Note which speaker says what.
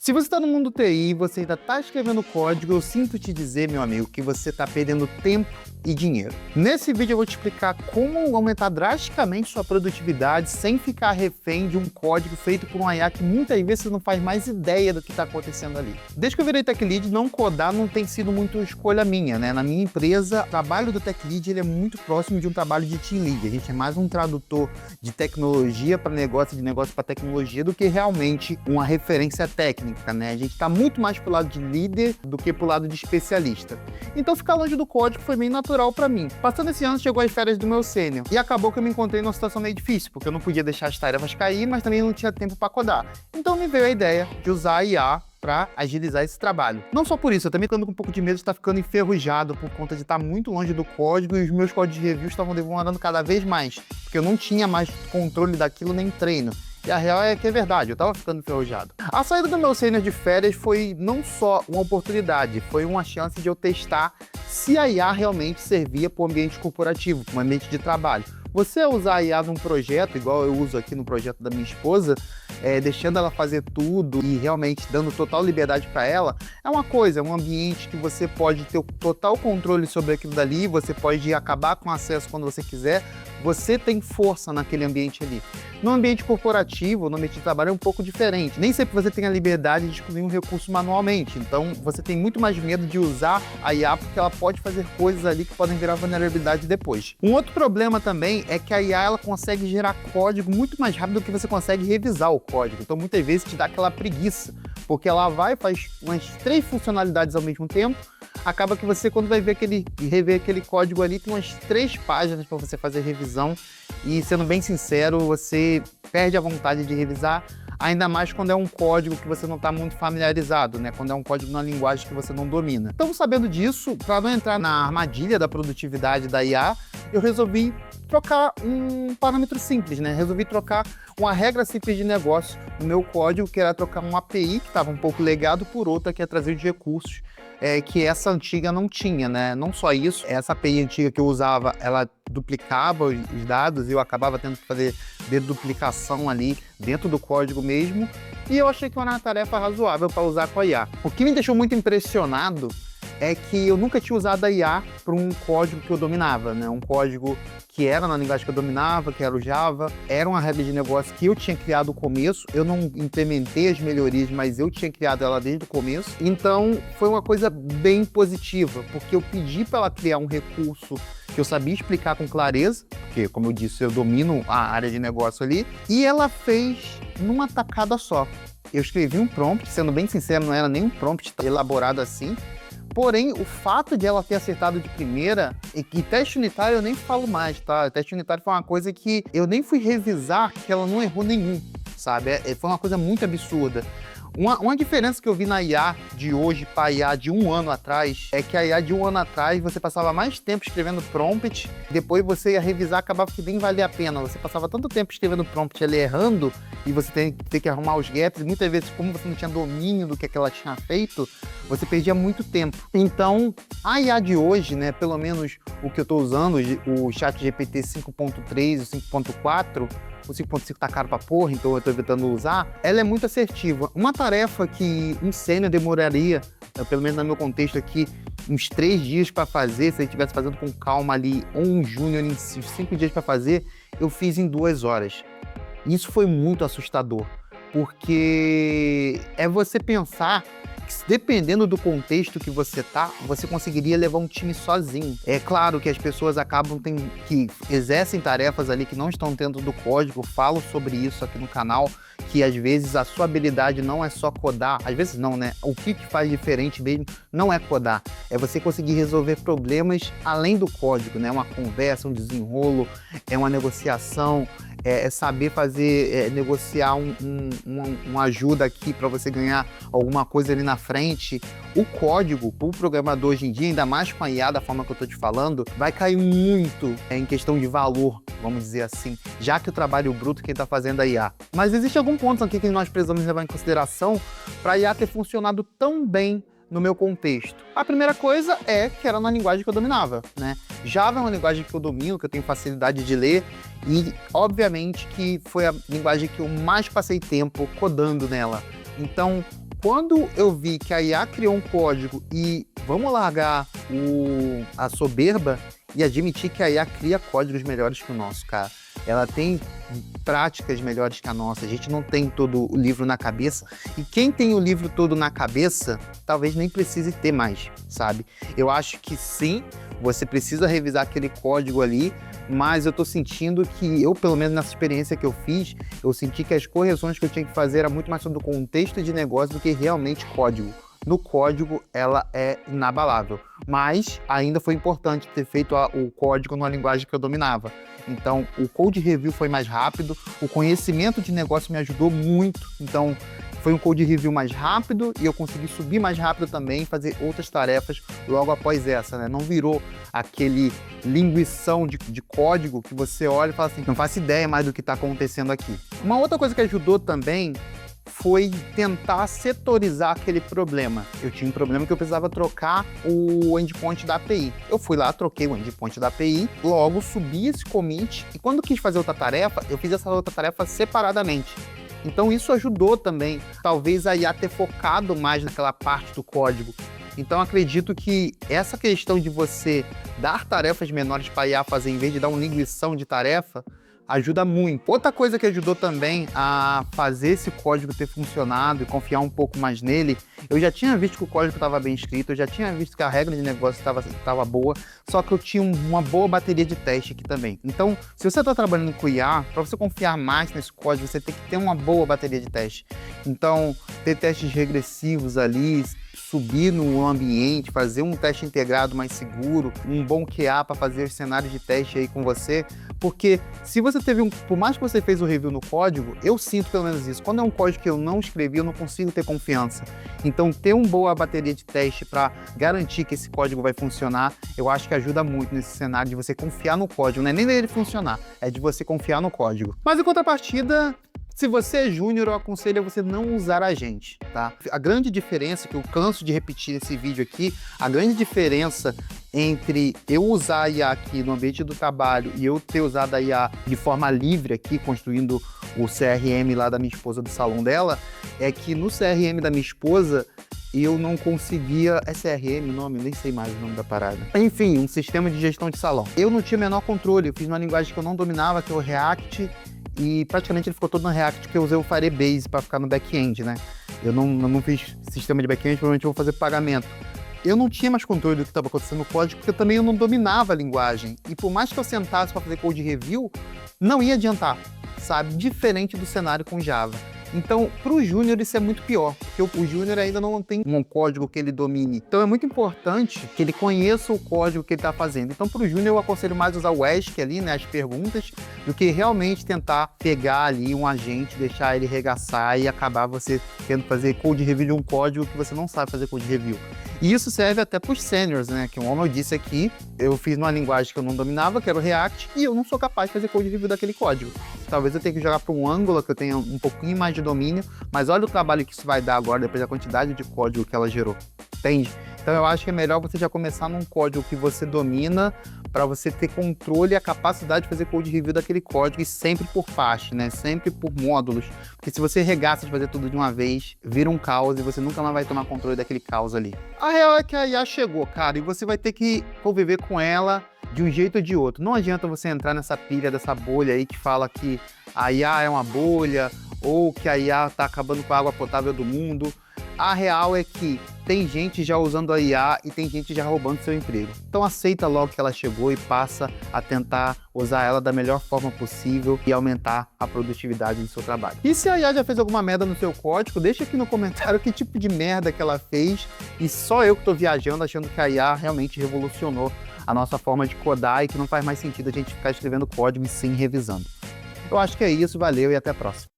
Speaker 1: Se você está no mundo TI e você ainda está escrevendo código, eu sinto te dizer, meu amigo, que você está perdendo tempo e dinheiro. Nesse vídeo eu vou te explicar como aumentar drasticamente sua produtividade sem ficar refém de um código feito por um IA que muitas vezes você não faz mais ideia do que está acontecendo ali. Desde que eu virei Tech Lead, não codar não tem sido muito escolha minha, né? Na minha empresa, o trabalho do Tech Lead ele é muito próximo de um trabalho de Team Lead. A gente é mais um tradutor de tecnologia para negócio, de negócio para tecnologia, do que realmente uma referência técnica, né? A gente está muito mais pro lado de líder do que pro lado de especialista. Então ficar longe do código foi bem natural para mim. Passando esse ano, chegou as férias do meu sênior e acabou que eu me encontrei numa situação meio difícil, porque eu não podia deixar as tarefas cair, mas também não tinha tempo para codar. Então me veio a ideia de usar a IA para agilizar esse trabalho. Não só por isso, eu também estou com um pouco de medo de estar ficando enferrujado por conta de estar muito longe do código e os meus códigos de review estavam demorando cada vez mais, porque eu não tinha mais controle daquilo nem treino. E a real é que é verdade, eu tava ficando enferrujado. A saída do meu sênior de férias foi não só uma oportunidade, foi uma chance de eu testar se a IA realmente servia para o ambiente corporativo, para o ambiente de trabalho. Você usar a IA num projeto, igual eu uso aqui no projeto da minha esposa, deixando ela fazer tudo e realmente dando total liberdade para ela, é uma coisa, é um ambiente que você pode ter o total controle sobre aquilo dali, você pode acabar com o acesso quando você quiser, você tem força naquele ambiente ali. No ambiente corporativo, no ambiente de trabalho é um pouco diferente. Nem sempre você tem a liberdade de excluir um recurso manualmente, então você tem muito mais medo de usar a IA porque ela pode fazer coisas ali que podem virar vulnerabilidade depois. Um outro problema também é que a IA ela consegue gerar código muito mais rápido do que você consegue revisar o código. Então muitas vezes te dá aquela preguiça, porque ela vai e faz umas 3 funcionalidades ao mesmo tempo, acaba que você, quando vai ver rever aquele código ali, tem umas 3 páginas para você fazer revisão e, sendo bem sincero, você perde a vontade de revisar, ainda mais quando é um código que você não está muito familiarizado, né? Quando é um código numa linguagem que você não domina. Então, sabendo disso, para não entrar na armadilha da produtividade da IA, eu resolvi trocar um parâmetro simples, né? Resolvi trocar uma regra simples de negócio no meu código, que era trocar uma API que estava um pouco legado por outra que é trazer de recursos que essa antiga não tinha, né? Não só isso, essa API antiga que eu usava, ela duplicava os dados e eu acabava tendo que fazer deduplicação ali dentro do código mesmo, e eu achei que era uma tarefa razoável para usar com a IA. O que me deixou muito impressionado é que eu nunca tinha usado a IA para um código que eu dominava, né? Um código que era na linguagem que eu dominava, que era o Java, era uma regra de negócio que eu tinha criado no começo, eu não implementei as melhorias, mas eu tinha criado ela desde o começo, então foi uma coisa bem positiva, porque eu pedi para ela criar um recurso que eu sabia explicar com clareza, porque, como eu disse, eu domino a área de negócio ali, e ela fez numa tacada só. Eu escrevi um prompt, sendo bem sincero, não era nem um prompt elaborado assim, porém, o fato de ela ter acertado de primeira, e que teste unitário eu nem falo mais, tá? Teste unitário foi uma coisa que eu nem fui revisar, que ela não errou nenhum, sabe? Foi uma coisa muito absurda. Uma diferença que eu vi na IA de hoje para a IA de um ano atrás é que a IA de um ano atrás você passava mais tempo escrevendo prompt, depois você ia revisar, acabava que nem valia a pena. Você passava tanto tempo escrevendo prompt ali errando e você tem que arrumar os gaps, e muitas vezes, como você não tinha domínio do que ela tinha feito, você perdia muito tempo. Então, a IA de hoje, né, pelo menos o que eu estou usando, o ChatGPT 5.3 e 5.4, o 5.5 tá caro pra porra, então eu tô evitando usar, ela é muito assertiva. Uma tarefa que um sênior demoraria, pelo menos no meu contexto aqui, uns 3 dias para fazer, se ele estivesse fazendo com calma ali, ou um júnior em 5 dias para fazer, eu fiz em 2 horas. Isso foi muito assustador, porque é você pensar que, dependendo do contexto que você tá, você conseguiria levar um time sozinho. É claro que as pessoas acabam que exercem tarefas ali que não estão dentro do código, falo sobre isso aqui no canal, que às vezes a sua habilidade não é só codar, às vezes não, né? O que faz diferente mesmo não é codar, é você conseguir resolver problemas além do código, né? Uma conversa, um desenrolo, é uma negociação, é saber fazer, negociar uma ajuda aqui para você ganhar alguma coisa ali na frente. O código, para o programador hoje em dia, ainda mais com a IA da forma que eu estou te falando, vai cair muito em questão de valor, vamos dizer assim, já que o trabalho bruto quem está fazendo é a IA. Mas existe algum ponto aqui que nós precisamos levar em consideração para a IA ter funcionado tão bem no meu contexto. A primeira coisa é que era na linguagem que eu dominava, né? Java é uma linguagem que eu domino, que eu tenho facilidade de ler, e obviamente que foi a linguagem que eu mais passei tempo codando nela. Então, quando eu vi que a IA criou um código e vamos largar a soberba e admitir que a IA cria códigos melhores que o nosso, cara. Ela tem práticas melhores que a nossa. A gente não tem todo o livro na cabeça. E quem tem o livro todo na cabeça, talvez nem precise ter mais, sabe? Eu acho que sim, você precisa revisar aquele código ali, mas eu tô sentindo que eu, pelo menos nessa experiência que eu fiz, eu senti que as correções que eu tinha que fazer era muito mais sobre o contexto de negócio do que realmente código. No código, ela é inabalável, mas ainda foi importante ter feito o código numa linguagem que eu dominava. Então, o code review foi mais rápido, o conhecimento de negócio me ajudou muito, então foi um code review mais rápido e eu consegui subir mais rápido também e fazer outras tarefas logo após essa, né? Não virou aquele linguição de código que você olha e fala assim, não faço ideia mais do que está acontecendo aqui. Uma outra coisa que ajudou também foi tentar setorizar aquele problema. Eu tinha um problema que eu precisava trocar o endpoint da API. Eu fui lá, troquei o endpoint da API, logo subi esse commit e quando eu quis fazer outra tarefa, eu fiz essa outra tarefa separadamente. Então isso ajudou também, talvez a IA ter focado mais naquela parte do código. Então acredito que essa questão de você dar tarefas menores para a IA fazer, em vez de dar uma linguição de tarefa, ajuda muito. Outra coisa que ajudou também a fazer esse código ter funcionado e confiar um pouco mais nele, eu já tinha visto que o código estava bem escrito, eu já tinha visto que a regra de negócio estava boa, só que eu tinha uma boa bateria de teste aqui também. Então, se você está trabalhando com IA, para você confiar mais nesse código, você tem que ter uma boa bateria de teste. Então, ter testes regressivos ali, subir no ambiente, fazer um teste integrado mais seguro, um bom QA para fazer os cenários de teste aí com você, porque se você teve por mais que você fez o review no código, eu sinto pelo menos isso, quando é um código que eu não escrevi, eu não consigo ter confiança. Então ter uma boa bateria de teste para garantir que esse código vai funcionar, eu acho que ajuda muito nesse cenário de você confiar no código, não é nem dele funcionar, é de você confiar no código. Mas em contrapartida, se você é júnior, eu aconselho a você não usar agente, tá? A grande diferença, que eu canso de repetir nesse vídeo aqui, a grande diferença entre eu usar a IA aqui no ambiente do trabalho e eu ter usado a IA de forma livre aqui, construindo o CRM lá da minha esposa, do salão dela, é que no CRM da minha esposa, eu não conseguia... É CRM o nome? Eu nem sei mais o nome da parada. Enfim, um sistema de gestão de salão. Eu não tinha o menor controle, eu fiz uma linguagem que eu não dominava, que é o React, e praticamente ele ficou todo no React, porque eu usei o Firebase para ficar no back-end, né? Eu não fiz sistema de back-end, provavelmente eu vou fazer pagamento. Eu não tinha mais controle do que estava acontecendo no código, porque também eu não dominava a linguagem. E por mais que eu sentasse para fazer code review, não ia adiantar, sabe? Diferente do cenário com Java. Então, para o júnior isso é muito pior, porque o júnior ainda não tem um código que ele domine. Então é muito importante que ele conheça o código que ele está fazendo. Então, para o júnior eu aconselho mais usar o Ask ali, né, as perguntas, do que realmente tentar pegar ali um agente, deixar ele regaçar e acabar você tendo que fazer code review de um código que você não sabe fazer code review. E isso serve até para os seniors, né? Que como eu disse aqui, eu fiz numa linguagem que eu não dominava, que era o React, e eu não sou capaz de fazer code review daquele código. Talvez eu tenha que jogar para um Angular, que eu tenha um pouquinho mais de domínio, mas olha o trabalho que isso vai dar agora, depois da quantidade de código que ela gerou. Entende? Então eu acho que é melhor você já começar num código que você domina, para você ter controle e a capacidade de fazer code review daquele código, e sempre por parte, né? Sempre por módulos. Porque se você regaça de fazer tudo de uma vez, vira um caos e você nunca mais vai tomar controle daquele caos ali. A real é que a IA chegou, cara, e você vai ter que conviver com ela de um jeito ou de outro. Não adianta você entrar nessa pilha, dessa bolha aí que fala que a IA é uma bolha, ou que a IA está acabando com a água potável do mundo. A real é que tem gente já usando a IA e tem gente já roubando seu emprego. Então aceita logo que ela chegou e passa a tentar usar ela da melhor forma possível e aumentar a produtividade do seu trabalho. E se a IA já fez alguma merda no seu código, deixa aqui no comentário que tipo de merda que ela fez, e só eu que estou viajando achando que a IA realmente revolucionou a nossa forma de codar e que não faz mais sentido a gente ficar escrevendo código e sim revisando. Eu acho que é isso, valeu e até a próxima.